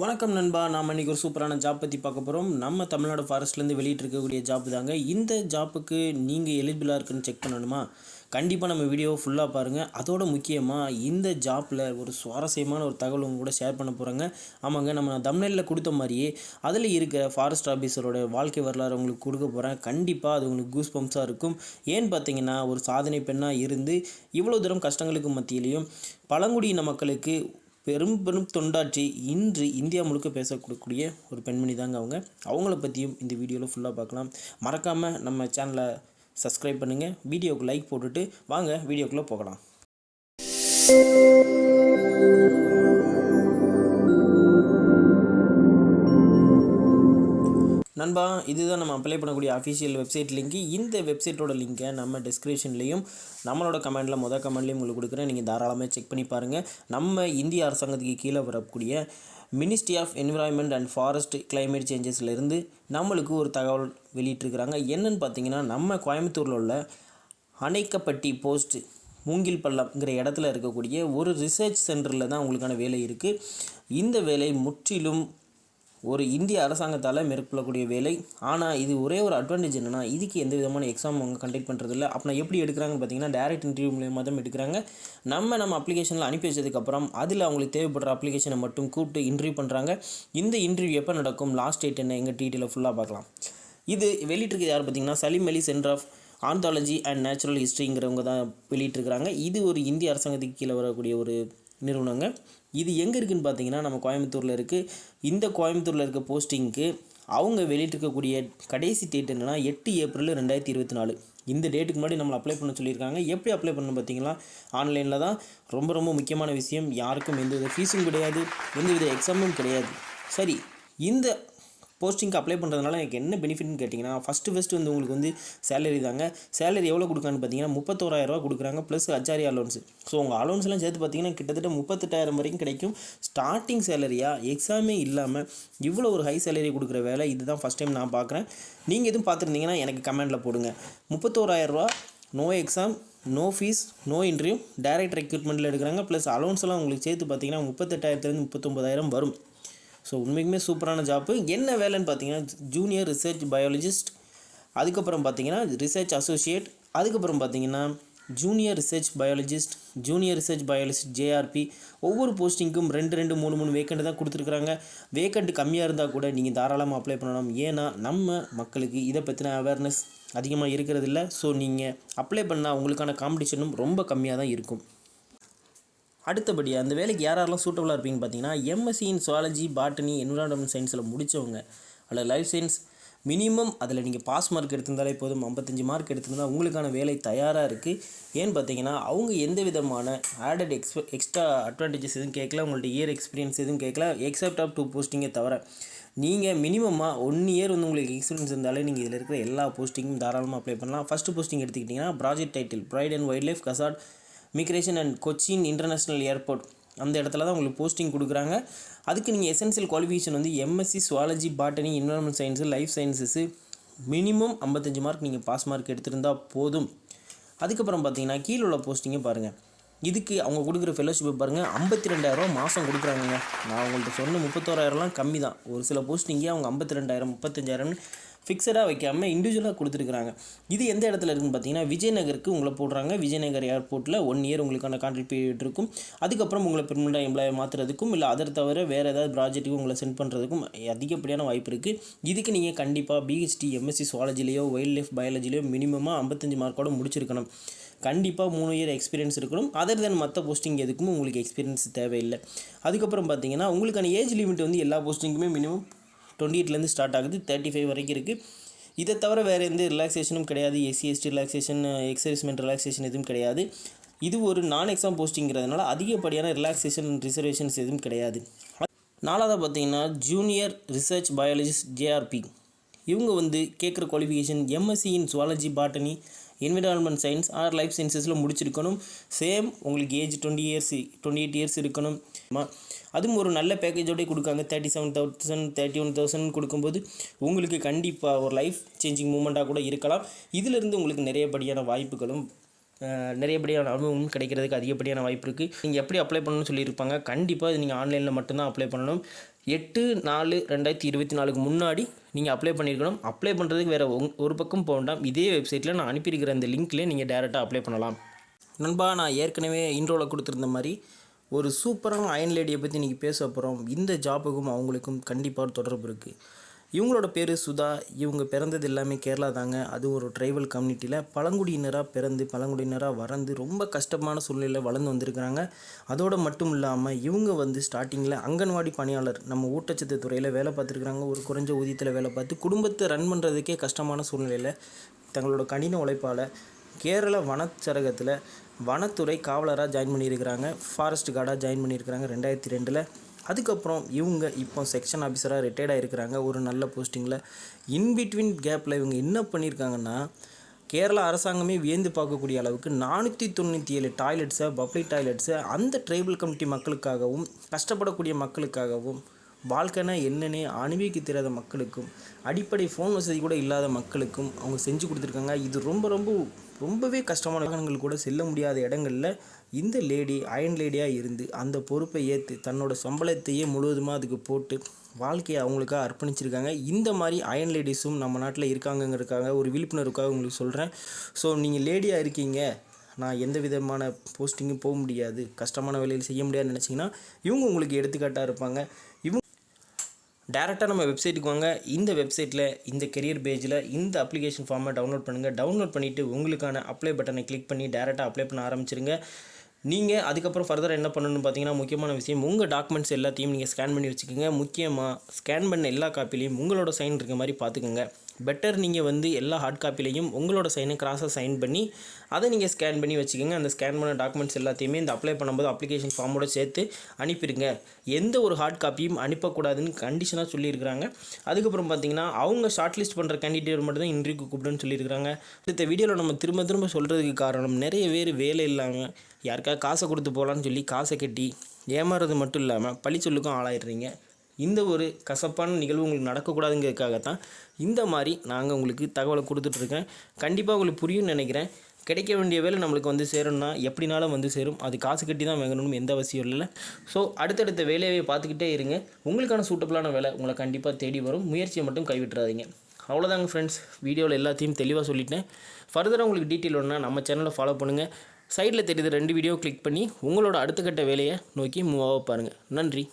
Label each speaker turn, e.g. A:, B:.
A: வணக்கம் நண்பா. நாம் இன்றைக்கி ஒரு சூப்பரான ஜாப் பற்றி பார்க்க போகிறோம். நம்ம தமிழ்நாடு ஃபாரஸ்ட்லேருந்து வெளியிட்டிருக்கக்கூடிய ஜாப் தாங்க. இந்த ஜாப்புக்கு நீங்கள் எலிஜிபிளாக இருக்குன்னு செக் பண்ணணுமா? கண்டிப்பாக நம்ம வீடியோ ஃபுல்லாக பாருங்கள். அதோட முக்கியமாக இந்த ஜாப்பில் ஒரு சுவாரஸ்யமான ஒரு தகவல் உங்க கூட ஷேர் பண்ண போகிறாங்க. ஆமாங்க, நம்ம தம்ப்நெயிலில் கொடுத்த மாதிரியே அதில் இருக்கிற ஃபாரஸ்ட் ஆஃபீஸரோட வாழ்க்கை வரலாறு உங்களுக்கு கொடுக்க போகிறேன். கண்டிப்பாக அது உங்களுக்கு கூஸ் பம்ப்ஸாக இருக்கும். ஏன்னு பார்த்தீங்கன்னா, ஒரு சாதனை பெண்ணாக இருந்து இவ்வளோ தூரம் கஷ்டங்களுக்கு மத்தியிலையும் பழங்குடியின மக்களுக்கு பெரும் பெரும் தொண்டாற்றி இன்று இந்தியா முழுக்க பேசக்கூடிய ஒரு பெண்மணி தாங்க அவங்கள பற்றியும் இந்த வீடியோவில் ஃபுல்லாக பார்க்கலாம். மறக்காமல் நம்ம சேனலை சப்ஸ்கிரைப் பண்ணுங்கள், வீடியோவுக்கு லைக் போட்டுட்டு வாங்க வீடியோக்குள்ளே போகலாம். நண்பா, இதுதான் நம்ம அப்ளை பண்ணக்கூடிய அஃபிஷியல் வெப்சைட் லிங்க்கு. இந்த வெப்சைட்டோட லிங்க்கை நம்ம டிஸ்கிரிப்ஷன்லேயும் நம்மளோட கமெண்ட்டில் கமெண்ட்லேயும் உங்களுக்கு கொடுக்குறேன். நீங்கள் தாராளமாக செக் பண்ணி பாருங்கள். நம்ம இந்திய அரசாங்கத்துக்கு கீழே வரக்கூடிய ministry of environment and forest climate சேஞ்சஸ்லேருந்து நம்மளுக்கு ஒரு தகவல் வெளியிட்டிருக்கிறாங்க. என்னென்னு பார்த்தீங்கன்னா, நம்ம கோயம்புத்தூரில் உள்ள அணைக்கப்பட்டி போஸ்ட் மூங்கில் பள்ளம்ங்கிற இடத்துல இருக்கக்கூடிய ஒரு ரிசர்ச் சென்டரில் தான் உங்களுக்கான வேலை இருக்குது. இந்த வேலை முற்றிலும் ஒரு இந்திய அரசாங்கத்தால் மேற்கொள்ளக்கூடிய வேலை. ஆனால் இது ஒரே ஒரு அட்வான்டேஜ் என்னென்னா, இதுக்கு எந்த விதமான எக்ஸாம் அவங்க கண்டக்ட் பண்ணுறதில்ல. அப்படின்னா எப்படி எடுக்கிறாங்கன்னு பார்த்தீங்கன்னா, டேரெக்ட் இன்டர்வியூ மூலியமாக தான் எடுக்கிறாங்க. நம்ம அப்ளிகேஷனில் அனுப்பி வச்சதுக்கப்புறம் அதில் அவங்களுக்கு தேவைப்படுற அப்ளிகேஷனை மட்டும் கூப்பிட்டு இன்டர்வியூ பண்ணுறாங்க. இந்த இன்டர்வியூ எப்போ நடக்கும், லாஸ்ட் டேட் என்ன, எங்கள் டீட்டெயிலை ஃபுல்லாக பார்க்கலாம். இது வெளியிட்டிருக்கு யார் பார்த்தீங்கன்னா, Salim Ali centre of ornithology and natural ஹிஸ்ட்ரிங்கிறவங்க தான் வெளியிட்டிருக்கிறாங்க. இது ஒரு இந்திய அரசாங்கத்துக்கு கீழே வரக்கூடிய ஒரு நிறுவனங்க. இது எங்கே இருக்குதுன்னு பார்த்தீங்கன்னா, நம்ம கோயம்புத்தூரில் இருக்குது. இந்த கோயம்புத்தூரில் இருக்க போஸ்டிங்க்கு அவங்க வெளியிட்டிருக்கக்கூடிய கடைசி டேட் என்னென்னா 8 ஏப்ரல் 2024. இந்த டேட்டுக்கு முன்னாடி நம்மளை அப்ளை பண்ண சொல்லியிருக்காங்க. எப்படி அப்ளை பண்ணணும் பார்த்தீங்களா, ஆன்லைனில் தான். ரொம்ப முக்கியமான விஷயம், யாருக்கும் எந்தவித ஃபீஸும் கிடையாது, எந்தவித எக்ஸாமும் கிடையாது. சரி, இந்த போஸ்டிங்க்கு அப்ளை பண்ணுறதுனால எனக்கு என்ன பெனிஃபிட்னு கேட்டிங்கன்னா, ஃபஸ்ட்டு வந்து உங்களுக்கு சேலரி தாங்க. சேலரி எவ்வளோ கொடுக்கான்னு பார்த்தீங்கன்னா 31,000 கொடுக்குறாங்க, ப்ளஸ் ஹச்ஆர்ஏ அலோன்ஸ். ஸோ உங்கள் அலோன்ஸ்லாம் சேர்த்து பார்த்தீங்கன்னா கிட்டத்தட்ட 38,000 வரைக்கும் கிடைக்கும். ஸ்டார்டிங் சேலரியாக எக்ஸாமே இல்லாமல் இவ்வளோ ஒரு ஹை சேலரி கொடுக்குற வேலை இதுதான் ஃபஸ்ட் டைம் நான் பார்க்குறேன். நீங்கள் எதுவும் பார்த்துருந்தீங்கன்னா எனக்கு கமெண்டில் போடுங்க. 31,000, no exam, no fees, no interview, direct ரெக்ரூட்மெண்ட்டில் எடுக்கிறாங்க. ப்ளஸ் அலோன்ஸ்லாம் உங்களுக்கு சேர்த்து பார்த்தீங்கன்னா 38,000 39,000 வரும். ஸோ உண்மைக்குமே சூப்பரான ஜாப்பு. என்ன வேலைன்னு பார்த்தீங்கன்னா, ஜூனியர் ரிசர்ச் பயாலஜிஸ்ட், அதுக்கப்புறம் பார்த்தீங்கன்னா ரிசர்ச் அசோசியேட், அதுக்கப்புறம் பார்த்தீங்கன்னா ஜூனியர் ரிசர்ச் பயாலஜிஸ்ட் ஜேஆர்பி. ஒவ்வொரு போஸ்டிங்க்கும் 2 3 வேக்கண்ட் தான் கொடுத்துருக்குறாங்க. வேக்கண்ட் கம்மியாக இருந்தால் கூட நீங்கள் தாராளமாக அப்ளை பண்ணலாம். ஏன்னா நம்ம மக்களுக்கு இதை பற்றின அவேர்னஸ் அதிகமாக இருக்கிறதில்ல. ஸோ நீங்கள் அப்ளை பண்ணால் உங்களுக்கான காம்படிஷனும் ரொம்ப கம்மியாக தான் இருக்கும். அடுத்தபடி அந்த வேலைக்கு யாரெல்லாம் சூட்டபுளாக இருப்பீங்கன்னு பார்த்தீங்கன்னா, MSc in zoology, botany, environment சயின்ஸில் முடித்தவங்க, அதில் லைஃப் சயின்ஸ் மினிமம் அதில் நீங்கள் பாஸ் மார்க் எடுத்திருந்தாலே போதும். 55 மார்க் எடுத்திருந்தால் உங்களுக்கான வேலை தயாராக இருக்குது. ஏன்னு பார்த்தீங்கன்னா, அவங்க எந்த விதமான ஆடட் எக்ஸ்ட்ரா அட்வான்டேஜஸ் எதுவும் கேட்கல, உங்கள்ட்ட இயர் எக்ஸ்பீரியன்ஸ் எதுவும் கேட்கல, எக்ஸப்ட் ஆஃப் 2 போஸ்டிங்கே தவிர. நீங்கள் மினிமமாக 1 இயர் உங்களுக்கு எக்ஸ்பீரியன்ஸ் இருந்தாலே நீங்கள் இதில் இருக்கிற எல்லா போஸ்டிங்கும் தாராளமாக அப்ளை பண்ணலாம். ஃபஸ்ட்டு போஸ்டிங் எடுத்துக்கிட்டிங்கன்னா, project title bird and wildlife கசாட் migration and Cochin international airport, அந்த இடத்துல தான் உங்களுக்கு போஸ்டிங் கொடுக்குறாங்க. அதுக்கு நீங்கள் essential qualification MSc zoology, botany, environment science, life sciences minimum 55 mark நீங்கள் பாஸ் மார்க் எடுத்திருந்தால் போதும். அதுக்கப்புறம் பார்த்தீங்கன்னா கீழே உள்ள போஸ்டிங்கே பாருங்கள். இதுக்கு அவங்க கொடுக்குற ஃபெலோஷிப்பை பாருங்கள், 52,000 மாதம் கொடுக்குறாங்க. நான் உங்கள்கிட்ட சொன்ன 31,000 கம்மி தான். ஒரு சில போஸ்டிங்கே அவங்க 52,000 35,000 ஃபிக்ஸடாக வைக்காமல் இண்டிவிஜுவலாக கொடுத்துருக்குறாங்க. இது எந்த இடத்துல இருக்குதுன்னு பார்த்தீங்கன்னா, விஜயநகருக்கு உங்களை போடுறாங்க. விஜயநகர் ஏர்போர்ட்டில் 1 இயர் உங்களுக்கான கான்ட்ராக்ட் பீரியட் இருக்கும். அதுக்கப்புறம் உங்களை பெர்மனெண்ட் எம்ப்ளாயை மாற்றுறதுக்கும் இல்லை அதர் தவிர வேறு ஏதாவது ப்ராஜெக்ட்டுக்கு உங்களை சென்ட் பண்ணுறதுக்கும் அதிகப்படியான வாய்ப்பு இருக்குது. இதுக்கு நீங்கள் கண்டிப்பாக பிஹெச்டி எம்எஸ்சி சுவாலஜிலேயோ வைல்ட் லைஃப் பயாலஜிலேயோ மினிமமாக 55 மார்க்கோடு முடிச்சிருக்கணும். கண்டிப்பாக 3 இயர் எக்ஸ்பீரியன்ஸ் இருக்கணும். அதர் தென் மற்ற போஸ்டிங் எதுக்கும் உங்களுக்கு எக்ஸ்பீரியன்ஸ் தேவையில்லை. அதுக்கப்புறம் பார்த்தீங்கன்னா, உங்களுக்கான ஏஜ் லிமிட் எல்லா போஸ்டிங்குமே மினிமம் 28 ஸ்டார்ட் ஆகுது, 35 வரைக்கும் இருக்குது. இதை தவிர வேறு எந்த ரிலாக்ஸேஷனும் கிடையாது. எஸ்சி/எஸ்டி ரிலாக்ஸேஷன், எக்ஸர்விஸ்மெண்ட் ரிலாக்ஸேஷன் எதுவும் கிடையாது. இது ஒரு நான் எக்ஸாம் போஸ்டிங்கிறதுனால அதிகப்படியான ரிலாக்ஸேஷன் ரிசர்வேஷன்ஸ் எதுவும் கிடையாது. 4வது பார்த்தீங்கன்னா ஜூனியர் ரிசர்ச் பயாலஜிஸ்ட் ஜேஆர்பி. இவங்க கேட்குற qualification MSc in zoology, botany, environment science or life சயின்ஸஸில் முடிச்சிருக்கணும். சேம் உங்களுக்கு ஏஜ் 28 இயர்ஸ் இருக்கணும். அதுவும் ஒரு நல்ல பேக்கேஜோடய கொடுக்காங்க. 37,000 31,000 கொடுக்கும்போது உங்களுக்கு கண்டிப்பாக ஒரு லைஃப் சேஞ்சிங் மூமெண்ட்டாக கூட இருக்கலாம். இதிலிருந்து உங்களுக்கு நிறையப்படியான வாய்ப்புகளும் நிறையப்படியான அனுபவம் கிடைக்கிறதுக்கு அதிகப்படியான வாய்ப்பு இருக்குது. நீங்கள் எப்படி அப்ளை பண்ணணும்னு சொல்லியிருப்பாங்க. கண்டிப்பாக இது நீங்கள் ஆன்லைனில் மட்டும்தான் அப்ளை பண்ணணும். 8/4/2024 முன்னாடி நீங்கள் அப்ளை பண்ணியிருக்கணும். அப்ளை பண்ணுறதுக்கு வேறு ஒரு பக்கம் போக வேண்டாம். இதே வெப்சைட்டில் நான் அனுப்பியிருக்கிற அந்த லிங்க்லேயே நீங்கள் டேரெக்டாக அப்ளை பண்ணலாம். நண்பா, நான் ஏற்கனவே இன்ட்ரோவில் கொடுத்துருந்த மாதிரி ஒரு சூப்பரான அயன் லேடியை பற்றி இன்றைக்கி பேச போகிறோம். இந்த ஜாப்புக்கும் அவங்களுக்கும் கண்டிப்பாக ஒரு தொடர்பு இருக்குது. இவங்களோட பேர் சுதா. இவங்க பிறந்தது எல்லாமே கேரளா தாங்க. அது ஒரு ட்ரைபல் கம்யூனிட்டியில் பழங்குடியினராக பிறந்து பழங்குடியினராக வளர்ந்து ரொம்ப கஷ்டமான சூழ்நிலையில் வளர்ந்து வந்திருக்கிறாங்க. அதோடு மட்டும் இல்லாமல் இவங்க ஸ்டார்டிங்கில் அங்கன்வாடி பணியாளர் நம்ம ஊட்டச்சத்து துறையில் வேலை பார்த்துருக்குறாங்க. ஒரு குறைஞ்ச ஊதியத்தில் வேலை பார்த்து குடும்பத்தை ரன் பண்ணுறதுக்கே கஷ்டமான சூழ்நிலையில் தங்களோட கடின உழைப்பால் கேரள வனச்சரகத்தில் வனத்துறை காவலராக ஜாயின் பண்ணியிருக்கிறாங்க. ஃபாரஸ்ட் கார்டாக ஜாயின் பண்ணியிருக்கிறாங்க 2002. அதுக்கப்புறம் இவங்க இப்போ செக்ஷன் ஆஃபீஸராக ரிட்டையர்டாக இருக்கிறாங்க ஒரு நல்ல போஸ்டிங்கில். இன்பிட்வீன் கேப்பில் இவங்க என்ன பண்ணியிருக்காங்கன்னா, கேரளா அரசாங்கமே வியந்து பார்க்கக்கூடிய அளவுக்கு 497 டாய்லெட்ஸை, பப்ளிக் டாய்லெட்ஸை அந்த ட்ரைபல் கம்யூனிட்டி மக்களுக்காகவும் கஷ்டப்படக்கூடிய மக்களுக்காகவும் வாழ்க்கைனா என்னன்னே அனுபவிக்க தெரியாத மக்களுக்கும் அடிப்படை ஃபோன் வசதி கூட இல்லாத மக்களுக்கும் அவங்க செஞ்சு கொடுத்துருக்காங்க. இது ரொம்பவே கஷ்டமான வாகனங்கள் கூட செல்ல முடியாத இடங்களில் இந்த லேடி அயன் லேடியாக இருந்து அந்த பொறுப்பை ஏற்று தன்னோட சம்பளத்தையே முழுவதுமாக அதுக்கு போட்டு வாழ்க்கையை அவங்களுக்காக அர்ப்பணிச்சிருக்காங்க. இந்த மாதிரி அயன் லேடிஸும் நம்ம நாட்டில் இருக்காங்கங்கிறதுக்காக ஒரு விழிப்புணர்வுக்காக உங்களுக்கு சொல்கிறேன். ஸோ நீங்கள் லேடியாக இருக்கீங்க, நான் எந்த விதமான போஸ்டிங்கும் போக முடியாது, கஷ்டமான வேலையில் செய்ய முடியாதுன்னு நினச்சிங்கன்னா இவங்க உங்களுக்கு எடுத்துக்காட்டாக இருப்பாங்க. டேரெக்டாக நம்ம வெப்சைட்டுக்கு வாங்க. இந்த வெப்சைட்டில் இந்த கெரியர் பேஜில் இந்த அப்ளிகேஷன் ஃபார்மை டவுன்லோட் பண்ணுங்கள். டவுன்லோட் பண்ணிவிட்டு உங்களுக்கான அப்ளை பட்டனை கிளிக் பண்ணி டேரெக்டாக அப்ளை பண்ண ஆரம்பிச்சிருங்க. நீங்கள் அதுக்கப்புறம் ஃபர்தர் என்ன பண்ணணும்னு பார்த்தீங்கன்னா, முக்கியமான விஷயம், உங்கள் டாக்குமெண்ட்ஸ் எல்லாத்தையும் நீங்கள் ஸ்கேன் பண்ணி வச்சுக்கோங்க. முக்கியமாக ஸ்கேன் பண்ண எல்லா காப்பிலையும் உங்களோட சைன் இருக்க மாதிரி பார்த்துக்கோங்க. பெட்டர் நீங்கள் எல்லா ஹார்ட் காப்பிலையும் உங்களோட சைனை கிராஸாக சைன் பண்ணி அதை நீங்கள் ஸ்கேன் பண்ணி வச்சுக்கோங்க. அந்த ஸ்கேன் பண்ண டாக்குமெண்ட்ஸ் எல்லாத்தையுமே இந்த அப்ளை பண்ணும்போது அப்ளிகேஷன் ஃபார்மோட சேர்த்து அனுப்பிடுங்க. எந்த ஒரு ஹார்ட் காப்பியும் அனுப்பக்கூடாதுன்னு கண்டிஷனாக சொல்லியிருக்கிறாங்க. அதுக்கப்புறம் பார்த்தீங்கன்னா, அவங்க ஷார்ட் லிஸ்ட் பண்ணுற கேண்டிடேட் மட்டும் தான் இன்டர்வியூக்கு கூப்பிடுன்னு சொல்லியிருக்கிறாங்க. இந்த வீடியோவில் நம்ம திரும்ப சொல்கிறதுக்கு காரணம், நிறைய பேர் வேலை இல்லாமல் யாருக்காவது காசை கொடுத்து போகலான்னு சொல்லி காசை கட்டி ஏமாறுறது மட்டும் இல்லாமல் பழிச்சொல்லுக்கும் ஆளாயிடுறீங்க. இந்த ஒரு கசப்பான நிகழ்வு உங்களுக்கு நடக்கக்கூடாதுங்கிறதுக்காகத்தான் இந்த மாதிரி நாங்கள் உங்களுக்கு தகவலை கொடுத்துட்ருக்கேன். கண்டிப்பாக உங்களுக்கு புரியும்னு நினைக்கிறேன். கிடைக்க வேண்டிய வேலை நம்மளுக்கு சேரும்னா எப்படினாலும் சேரும். அது காசு கட்டி தான் வாங்கணும்னு எந்த அவசியம் இல்லை. ஸோ அடுத்தடுத்த வேலையை பார்த்துக்கிட்டே இருங்க. உங்களுக்கான சூட்டபிளான வேலை உங்களை கண்டிப்பாக தேடி வரும். முயற்சியை மட்டும் கைவிட்டுறாதீங்க. அவ்வளோதாங்க ஃப்ரெண்ட்ஸ். வீடியோவில் எல்லாத்தையும் தெளிவாக சொல்லிட்டேன். ஃபர்தராக உங்களுக்கு டீட்டெயில் வேணும்னா நம்ம சேனலை ஃபாலோ பண்ணுங்கள். சைடில் தெரியுது 2 வீடியோ கிளிக் பண்ணி உங்களோட அடுத்த கட்ட வேலையை நோக்கி மூவ் ஆக பாருங்கள். நன்றி.